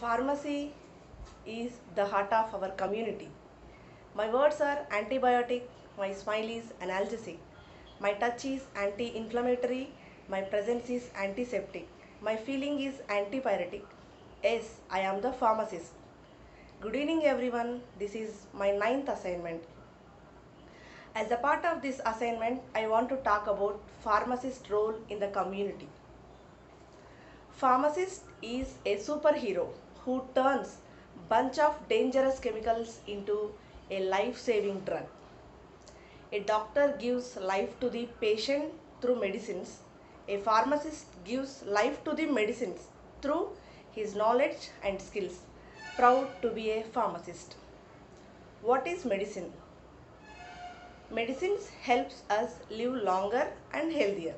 Pharmacy is the heart of our community. My words are antibiotic, my smile is analgesic, my touch is anti-inflammatory, my presence is antiseptic, my feeling is antipyretic. Yes, I am the pharmacist. Good evening everyone, this is my ninth assignment. As a part of this assignment, I want to talk about pharmacist role in the community. Pharmacist is a superhero who turns bunch of dangerous chemicals into a life-saving drug. A doctor gives life to the patient through medicines. A pharmacist gives life to the medicines through his knowledge and skills. Proud to be a pharmacist. What is medicine? Medicines helps us live longer and healthier,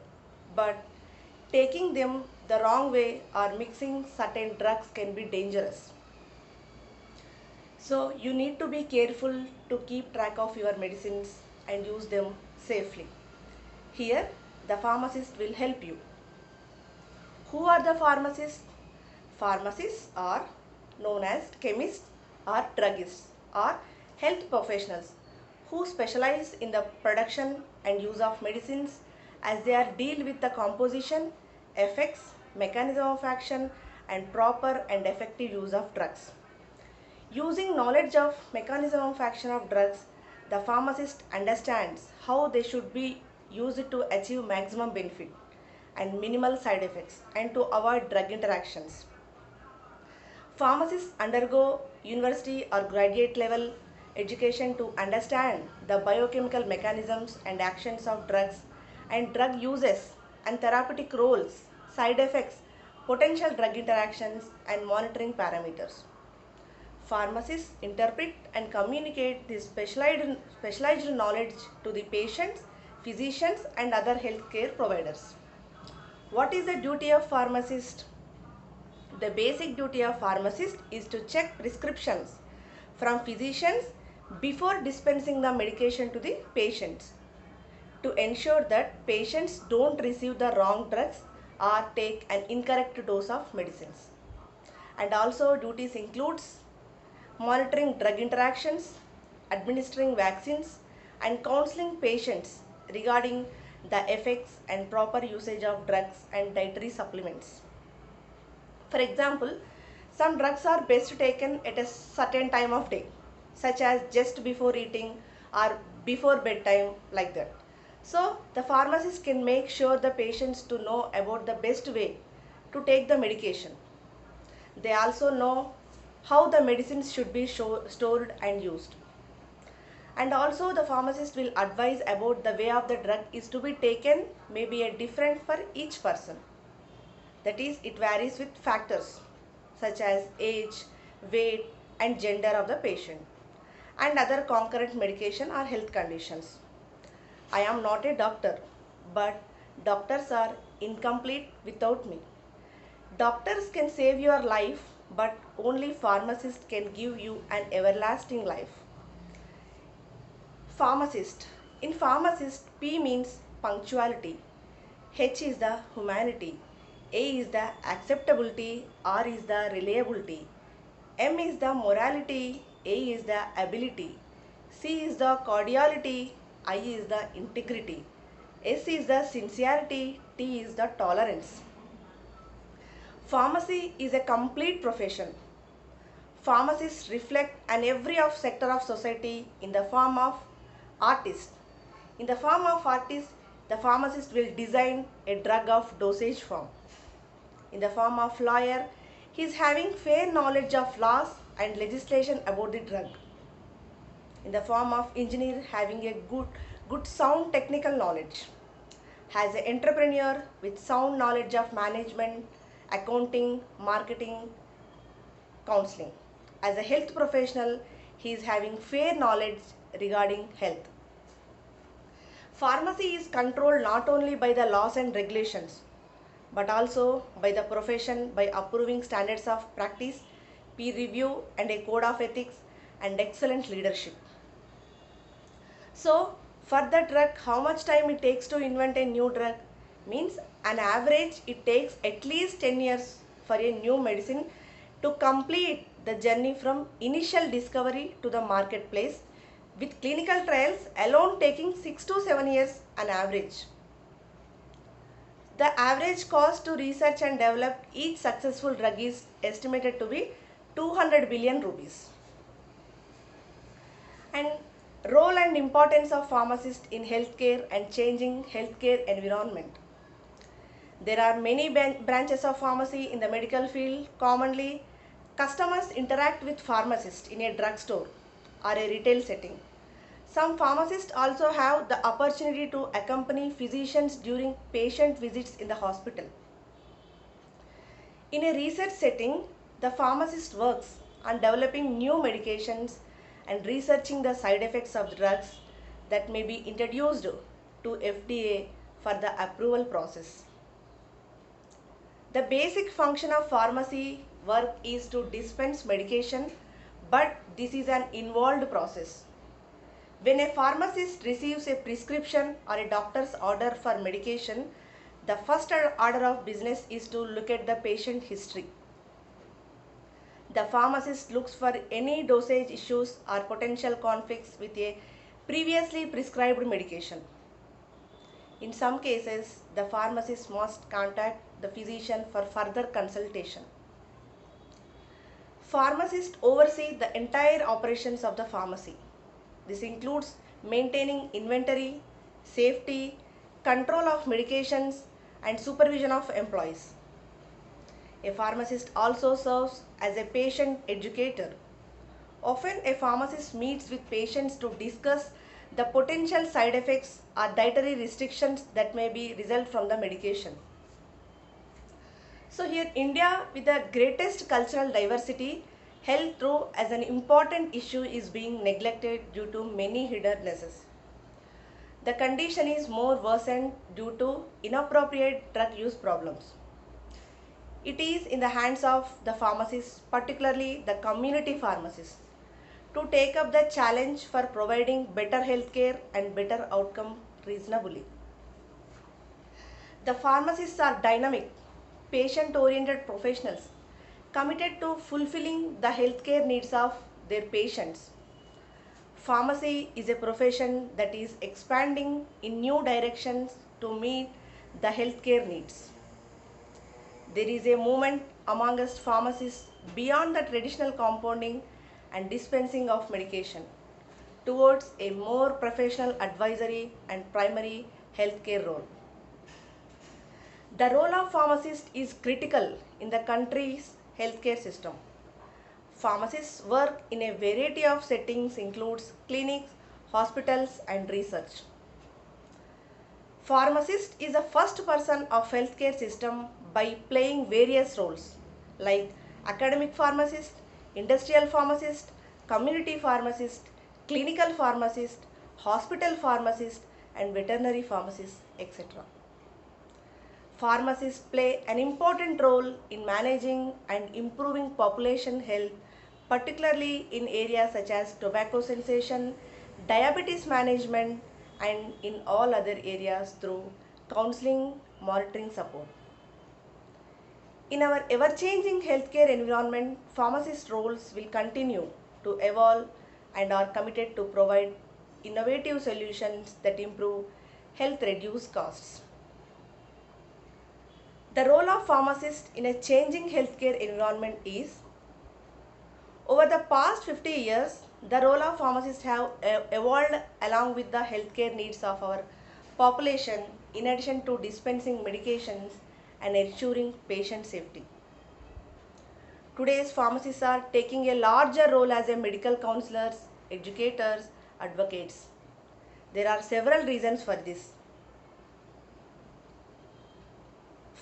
but taking them the wrong way or mixing certain drugs can be dangerous. So you need to be careful to keep track of your medicines and use them safely. Here the pharmacist will help you. Who are the pharmacists? Pharmacists are known as chemists or druggists or health professionals who specialize in the production and use of medicines as they are deal with the composition, effects, mechanism of action and proper and effective use of drugs. Using knowledge of mechanism of action of drugs, the pharmacist understands how they should be used to achieve maximum benefit and minimal side effects and to avoid drug interactions. Pharmacists undergo university or graduate level education to understand the biochemical mechanisms and actions of drugs and drug uses and therapeutic roles, side effects, potential drug interactions and monitoring parameters. Pharmacists interpret and communicate this specialized knowledge to the patients, physicians and other healthcare providers. What is the duty of pharmacist? The basic duty of pharmacist is to check prescriptions from physicians before dispensing the medication to the patients to ensure that patients don't receive the wrong drugs or take an incorrect dose of medicines. And also duties includes monitoring drug interactions, administering vaccines and counseling patients regarding the effects and proper usage of drugs and dietary supplements. For example, some drugs are best taken at a certain time of day, such as just before eating or before bedtime, like that. So the pharmacist can make sure the patients to know about the best way to take the medication. They also know how the medicines should be stored and used. And also the pharmacist will advise about the way of the drug is to be taken may be a different for each person. That is, it varies with factors such as age, weight and gender of the patient and other concurrent medication or health conditions. I am not a doctor, but doctors are incomplete without me. Doctors can save your life, but only pharmacists can give you an everlasting life. Pharmacist. In pharmacist, P means punctuality, H is the humanity, A is the acceptability, R is the reliability, M is the morality, A is the ability, C is the cordiality, I is the integrity, S is the sincerity, T is the tolerance. Pharmacy is a complete profession. Pharmacists reflect an every of sector of society in the form of artist. In the form of artist, the pharmacist will design a drug of dosage form. In the form of lawyer, he is having fair knowledge of laws and legislation about the drug. In the form of engineer, having a good sound technical knowledge. As an entrepreneur with sound knowledge of management, accounting, marketing, counseling. As a health professional, he is having fair knowledge regarding health. Pharmacy is controlled not only by the laws and regulations, but also by the profession by approving standards of practice, peer review and a code of ethics and excellent leadership. So, for the drug, how much time it takes to invent a new drug? Means an average it takes at least 10 years for a new medicine to complete the journey from initial discovery to the marketplace, with clinical trials alone taking 6 to 7 years on average. The average cost to research and develop each successful drug is estimated to be 200 billion rupees. And role and importance of pharmacists in healthcare and changing healthcare environment. There are many branches of pharmacy in the medical field. Commonly, customers interact with pharmacists in a drugstore or a retail setting. Some pharmacists also have the opportunity to accompany physicians during patient visits in the hospital. In a research setting, the pharmacist works on developing new medications and researching the side effects of drugs that may be introduced to FDA for the approval process. The basic function of pharmacy work is to dispense medication, but this is an involved process. When a pharmacist receives a prescription or a doctor's order for medication, the first order of business is to look at the patient history. The pharmacist looks for any dosage issues or potential conflicts with a previously prescribed medication. In some cases, the pharmacist must contact the physician for further consultation. Pharmacists oversee the entire operations of the pharmacy. This includes maintaining inventory, safety, control of medications, and supervision of employees. A pharmacist also serves as a patient educator. Often, a pharmacist meets with patients to discuss the potential side effects or dietary restrictions that may be result from the medication. So here India, with the greatest cultural diversity, health though as an important issue is being neglected due to many hindrances. The condition is more worsened due to inappropriate drug use problems. It is in the hands of the pharmacists, particularly the community pharmacists, to take up the challenge for providing better healthcare and better outcome reasonably. The pharmacists are dynamic, patient-oriented professionals committed to fulfilling the healthcare needs of their patients. Pharmacy is a profession that is expanding in new directions to meet the healthcare needs. There is a movement among us pharmacists beyond the traditional compounding and dispensing of medication towards a more professional advisory and primary healthcare role. The role of pharmacist is critical in the country's healthcare system. Pharmacists work in a variety of settings includes clinics, hospitals and research. Pharmacist is the first person of healthcare system by playing various roles like academic pharmacist, industrial pharmacist, community pharmacist, clinical pharmacist, hospital pharmacist and veterinary pharmacist, etc. Pharmacists play an important role in managing and improving population health, particularly in areas such as tobacco cessation, diabetes management, and in all other areas through counseling, monitoring support. In our ever-changing healthcare environment, pharmacist roles will continue to evolve and are committed to provide innovative solutions that improve health, reduce costs. The role of pharmacist in a changing healthcare environment is, over the past 50 years, the role of pharmacists have evolved along with the healthcare needs of our population in addition to dispensing medications and ensuring patient safety. Today's pharmacists are taking a larger role as a medical counselors, educators, advocates. There are several reasons for this.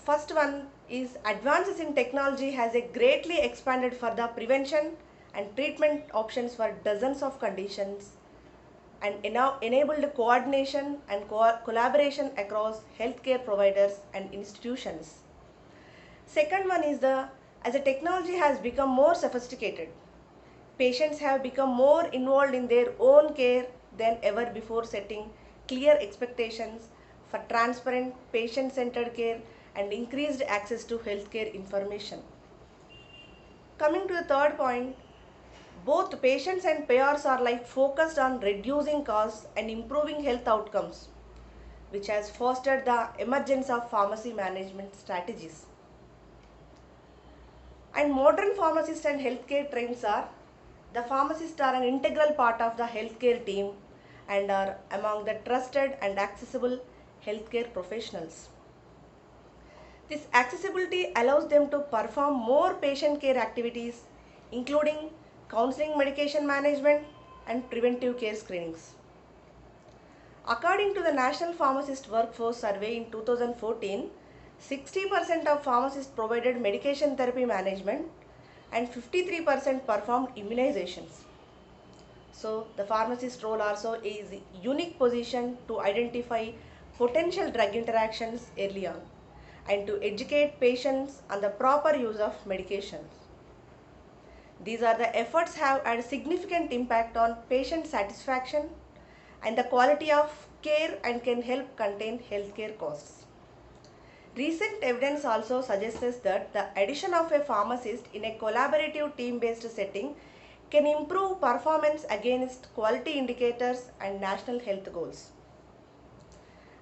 First one is advances in technology has a greatly expanded for the prevention and treatment options for dozens of conditions and enabled coordination and collaboration across healthcare providers and institutions. Second one is as the technology has become more sophisticated, patients have become more involved in their own care than ever before, setting clear expectations for transparent, patient-centered care and increased access to healthcare information. Coming to the third point, both patients and payers are like focused on reducing costs and improving health outcomes, which has fostered the emergence of pharmacy management strategies. And modern pharmacists and healthcare trends are, the pharmacists are an integral part of the healthcare team and are among the trusted and accessible healthcare professionals. This accessibility allows them to perform more patient care activities, including counseling, medication management, and preventive care screenings. According to the National Pharmacist Workforce Survey in 2014, 60% of pharmacists provided medication therapy management and 53% performed immunizations. So, the pharmacist role also is a unique position to identify potential drug interactions early on and to educate patients on the proper use of medications. These are the efforts have had significant impact on patient satisfaction and the quality of care and can help contain healthcare costs. Recent evidence also suggests that the addition of a pharmacist in a collaborative team-based setting can improve performance against quality indicators and national health goals.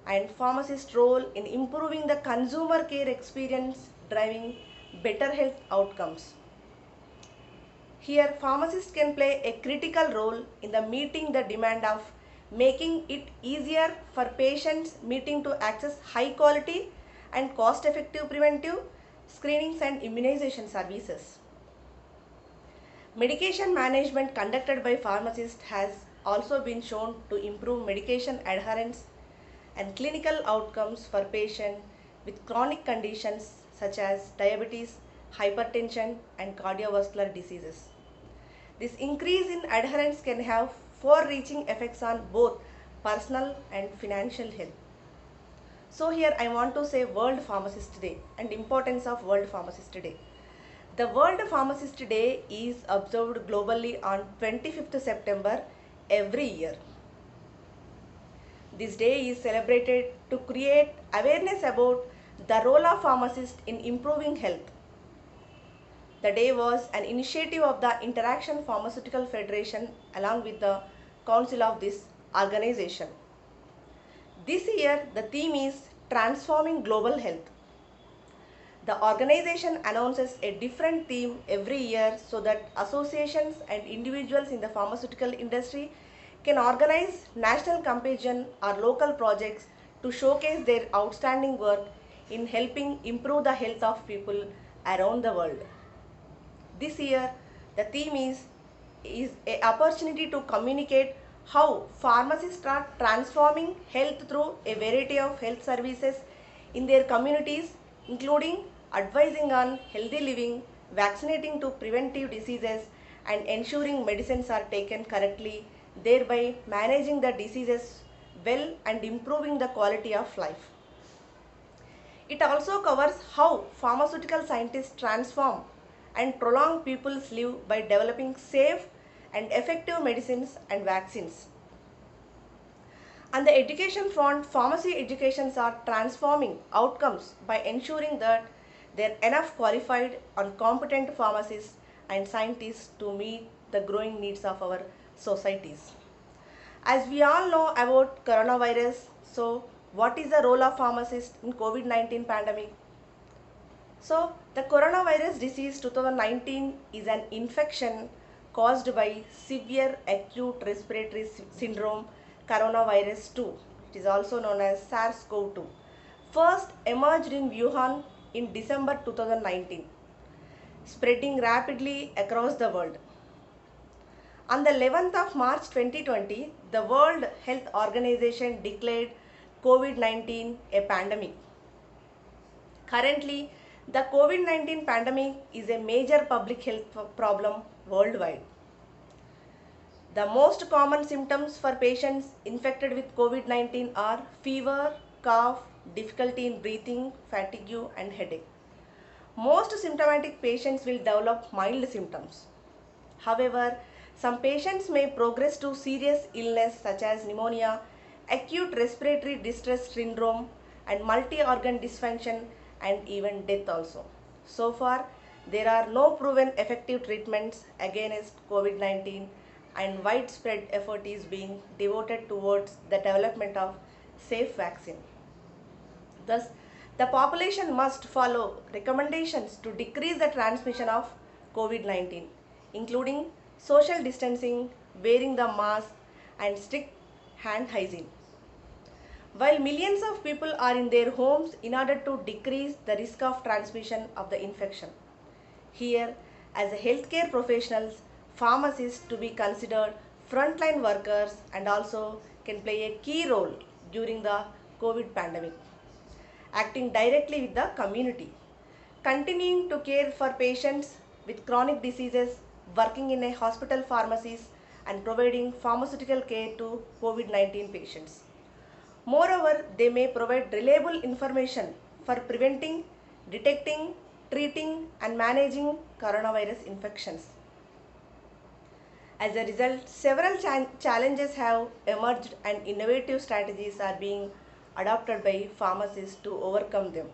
And pharmacist role in improving the consumer care experience, driving better health outcomes. Here, pharmacists can play a critical role in the meeting the demand of making it easier for patients meeting to access high quality and cost effective preventive screenings and immunization services. Medication management conducted by pharmacists has also been shown to improve medication adherence and clinical outcomes for patients with chronic conditions such as diabetes, hypertension, and cardiovascular diseases. This increase in adherence can have far-reaching effects on both personal and financial health. So here I want to say World Pharmacist Day and importance of World Pharmacist Day. The World Pharmacist Day is observed globally on 25th September every year. This day is celebrated to create awareness about the role of pharmacists in improving health. The day was an initiative of the Interaction Pharmaceutical Federation along with the council of this organization. This year the theme is Transforming Global Health. The organization announces a different theme every year so that associations and individuals in the pharmaceutical industry can organize national competition or local projects to showcase their outstanding work in helping improve the health of people around the world. This year, the theme is an opportunity to communicate how pharmacists are transforming health through a variety of health services in their communities, including advising on healthy living, vaccinating to preventive diseases, and ensuring medicines are taken correctly, thereby managing the diseases well and improving the quality of life. It also covers how pharmaceutical scientists transform and prolong people's life by developing safe and effective medicines and vaccines. On the education front, pharmacy educations are transforming outcomes by ensuring that there are enough qualified and competent pharmacists and scientists to meet the growing needs of our societies. As we all know about coronavirus, so what is the role of pharmacists in COVID-19 pandemic? So the coronavirus disease 2019 is an infection caused by severe acute respiratory syndrome coronavirus 2. It is also known as SARS-CoV-2. First emerged in Wuhan in December 2019, spreading rapidly across the world. On the 11th of March 2020, the World Health Organization declared COVID-19 a pandemic. Currently, the COVID-19 pandemic is a major public health problem worldwide. The most common symptoms for patients infected with COVID-19 are fever, cough, difficulty in breathing, fatigue, and headache. Most symptomatic patients will develop mild symptoms. However, some patients may progress to serious illness such as pneumonia, acute respiratory distress syndrome, and multi-organ dysfunction, and even death also. So far, There are no proven effective treatments against COVID-19 and widespread effort is being devoted towards the development of safe vaccine. Thus, the population must follow recommendations to decrease the transmission of COVID-19, including social distancing, wearing the mask, and strict hand hygiene. While millions of people are in their homes in order to decrease the risk of transmission of the infection. Here, as a healthcare professionals, pharmacists to be considered frontline workers and also can play a key role during the COVID pandemic, acting directly with the community, continuing to care for patients with chronic diseases, working in a hospital pharmacies and providing pharmaceutical care to COVID-19 patients. Moreover, they may provide reliable information for preventing, detecting, treating and managing coronavirus infections. As a result, several challenges have emerged and innovative strategies are being adopted by pharmacists to overcome them.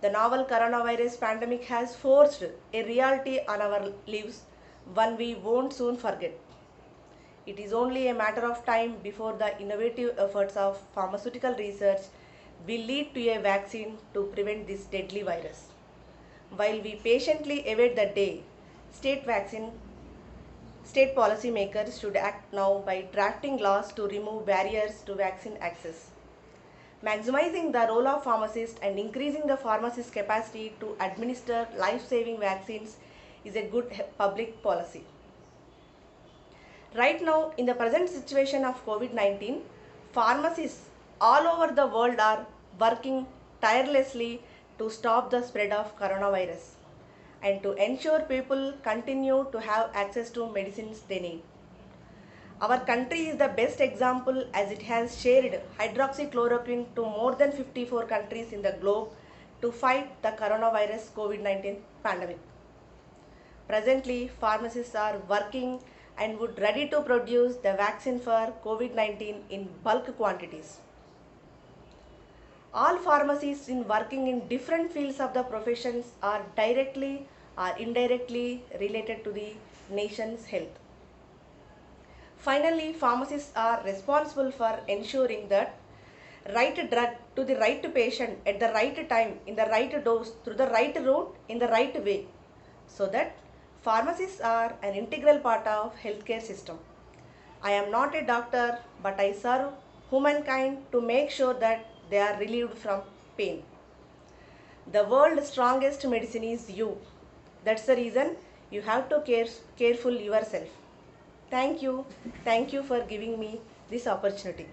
The novel coronavirus pandemic has forced a reality on our lives, one we won't soon forget. It is only a matter of time before the innovative efforts of pharmaceutical research will lead to a vaccine to prevent this deadly virus. While we patiently await the day, state policymakers should act now by drafting laws to remove barriers to vaccine access. Maximizing the role of pharmacists and increasing the pharmacist's capacity to administer life-saving vaccines is a good public policy. Right now, in the present situation of COVID-19, pharmacists all over the world are working tirelessly to stop the spread of coronavirus and to ensure people continue to have access to medicines they need. Our country is the best example as it has shared hydroxychloroquine to more than 54 countries in the globe to fight the coronavirus COVID-19 pandemic. Presently, pharmacists are working and would ready to produce the vaccine for COVID-19 in bulk quantities. All pharmacists in working in different fields of the professions are directly or indirectly related to the nation's health. Finally, pharmacists are responsible for ensuring that right drug to the right patient at the right time, in the right dose, through the right route, in the right way, so that pharmacists are an integral part of healthcare system. I am not a doctor, but I serve humankind to make sure that they are relieved from pain. The world's strongest medicine is you. That's the reason you have to careful yourself. Thank you. Thank you for giving me this opportunity.